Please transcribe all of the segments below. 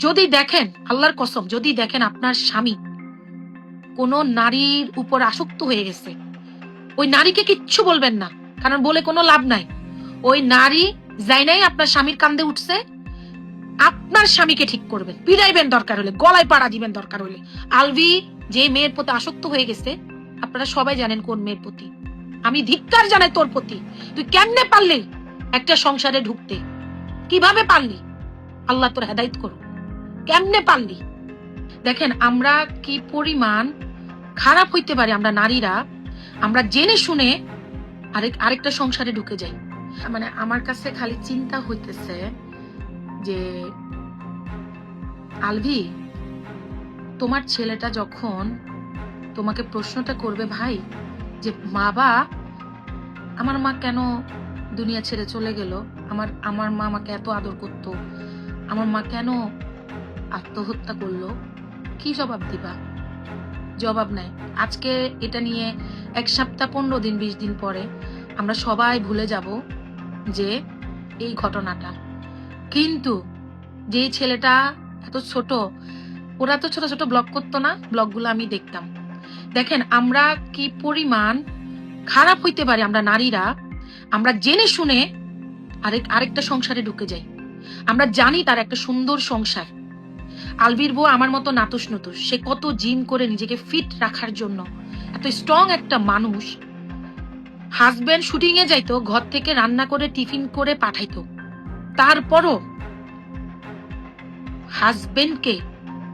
যদি দেখেন, আল্লাহর কসম, যদি দেখেন আপনার স্বামী কোন নারীর উপর আসক্ত হয়ে গেছে, ওই নারীকে কিচ্ছু বলবেন না, কারণ বলে কোনো লাভ নাই। ওই নারী যাই নাই আপনার স্বামীর কান্দে উঠছে, আপনার স্বামীকে ঠিক করবেন, পিড়াইবেন দরকার হলে, গলায় পাড়া দিবেন দরকার হলে। আলভি যে মেয়ের প্রতি আসক্ত হয়ে গেছে, আপনারা সবাই জানেন কোন মেয়ের প্রতি। আমি ধিক্কার জানাই তোর প্রতি। তুই কেমনে পারলি একটা সংসারে ঢুকতে? কিভাবে পারলি? আল্লাহ তোর হেদায়েত করুক। কেমনে পারলি? দেখেন আমরা কি পরিমাণ খারাপ হইতে পারি আমরা নারীরা, আমরা জেনে শুনে আরেকটা সংসারে ঢুকে যাই। মানে আমার কাছে খালি চিন্তা হইতেছে যে আলভি, তোমার ছেলেটা যখন তোমাকে প্রশ্নটা করবে, ভাই যে আমার মা কেন দুনিয়া ছেড়ে চলে গেল, আমার মা আমাকে এত আদর করত, আমার মা কেন আত্মহত্যা করলো, কি জবাব দিবা? জবাব নাই। আজকে এটা নিয়ে 1 সপ্তাহ 15 দিন 20 দিন পরে আমরা সবাই ভুলে যাব যে এই ঘটনাটা। কিন্তু যে ছেলেটা এত ছোট, ওরা তো ছোট ছোট ব্লগ করতো না, ব্লগগুলো আমি দেখতাম। দেখেন আমরা কি পরিমাণ খারাপ হইতে পারি আমরা নারীরা, আমরা জেনে শুনে আরেকটা সংসারে ঢুকে যাই। আমরা জানি তার একটা সুন্দর সংসার। আলভির বউ আমার মতো নাতুস নতুস, সে কত জিম করে নিজেকে ফিট রাখার জন্য, এত স্ট্রং একটা মানুষ। হাজবেন্ড শুটিং এ যাইতো, ঘর থেকে রান্না করে টিফিন করে পাঠাইতো, তারপরও হাজবেন্ডকে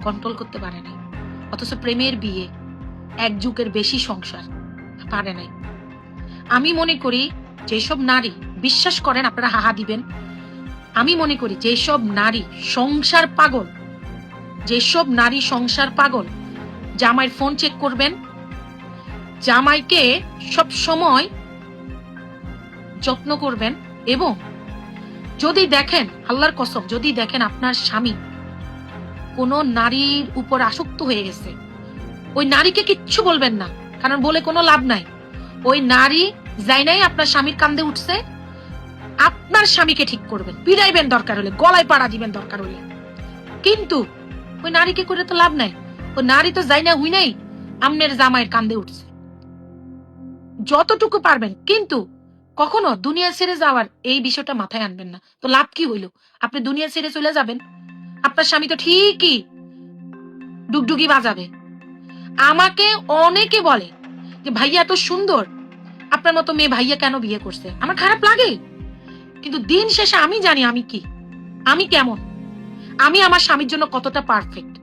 কন্ট্রোল করতে পারে নাই। অথচ প্রেমের বিয়ে, 1 যুগের বেশি সংসার, পারে নাই। আমি মনে করি যেসব নারী, বিশ্বাস করেন আপনারা হাহা দিবেন, আমি মনে করি যেসব নারী সংসার পাগল, যেসব নারী সংসার পাগল, জামাইয়ের ফোন চেক করবেন, জামাইকে সব সময় যত্ন করবেন, এবং যদি দেখেন, আল্লাহর কসম, যদি দেখেন আপনার স্বামী কোন নারীর উপর আসক্ত হয়ে গেছে, ওই নারীকে কিচ্ছু বলবেন না, কারণ বলে কোনো লাভ নাই। ওই নারী যাই নাই আপনার স্বামীর কান্দে উঠছে, আপনার স্বামীকে ঠিক করবেন, পিড়াইবেন দরকার হলে, গলায় পাড়া দিবেন দরকার হলে। কিন্তু ওই নারীকে করে তো লাভ নাই। ওই নারী তো যাই না হুই নাই আমনের জামাইয়ের কান্দে উঠছে। যতটুকু পারবেন, কিন্তু কখনো দুনিয়া ছেড়ে যাওয়ার এই বিষয়টা মাথায় আনবেন না। তো লাভ কি হইল? আপনি দুনিয়া ছেড়ে চলে যাবেন, আপনার স্বামী তো ঠিকই ডুগডুগি বাজাবে। আমাকে অনেকে বলে যে ভাইয়া এত সুন্দর, আপনার মতো মেয়ে ভাইয়া কেন বিয়ে করছে? আমার খারাপ লাগে, কিন্তু দিন শেষে আমি জানি আমি কি, আমি কেমন, আমি আমার স্বামীর জন্য কতটা পারফেক্ট।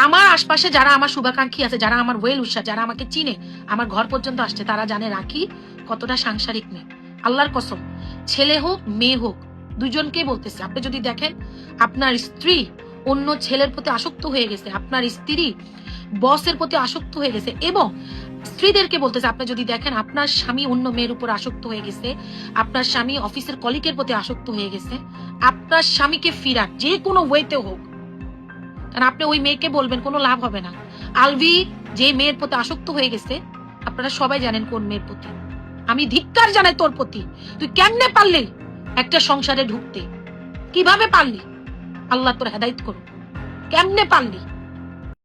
আমার আশপাশে যারা আমার শুভাকাঙ্ক্ষী আছে, যারা আমার ওয়েল উইশার, যারা আমাকে চিনে, আমার ঘর পর্যন্ত আসছে, তারা জানে রাখি কতটা সাংসারিক মেয়ে। আল্লাহর কসম, ছেলে হোক মেয়ে হোক, দুজনকেই বলতেছে, আপনি যদি দেখেন আপনার স্ত্রী অন্য ছেলের প্রতি আসক্ত হয়ে গেছে, আপনার স্ত্রী বসের প্রতি আসক্ত হয়ে গেছে, এবং স্ত্রীদেরকে বলতেছে, আপনি যদি দেখেন আপনার স্বামী অন্য মেয়ের উপর আসক্ত হয়ে গেছে, আপনার স্বামী অফিসের কলিগের প্রতি আসক্ত হয়ে গেছে, আপনার স্বামীকে ফিরান, যে কোনো ওয়েতে হোক। কারণ আপনি ওই মেয়েকে বলবেন, কোনো লাভ হবে না। আলভি যে মেয়ের প্রতি আসক্ত হয়ে গেছে, আপনারা সবাই জানেন কোন মেয়ের প্রতি। আমি ধিক্কার জানাই তোর প্রতি। তুই কেমনে পারলি একটা সংসারে ঢুকতে? কিভাবে পারলি? আল্লাহ তোর হেদায়েত করুক। কেমনে পারলি?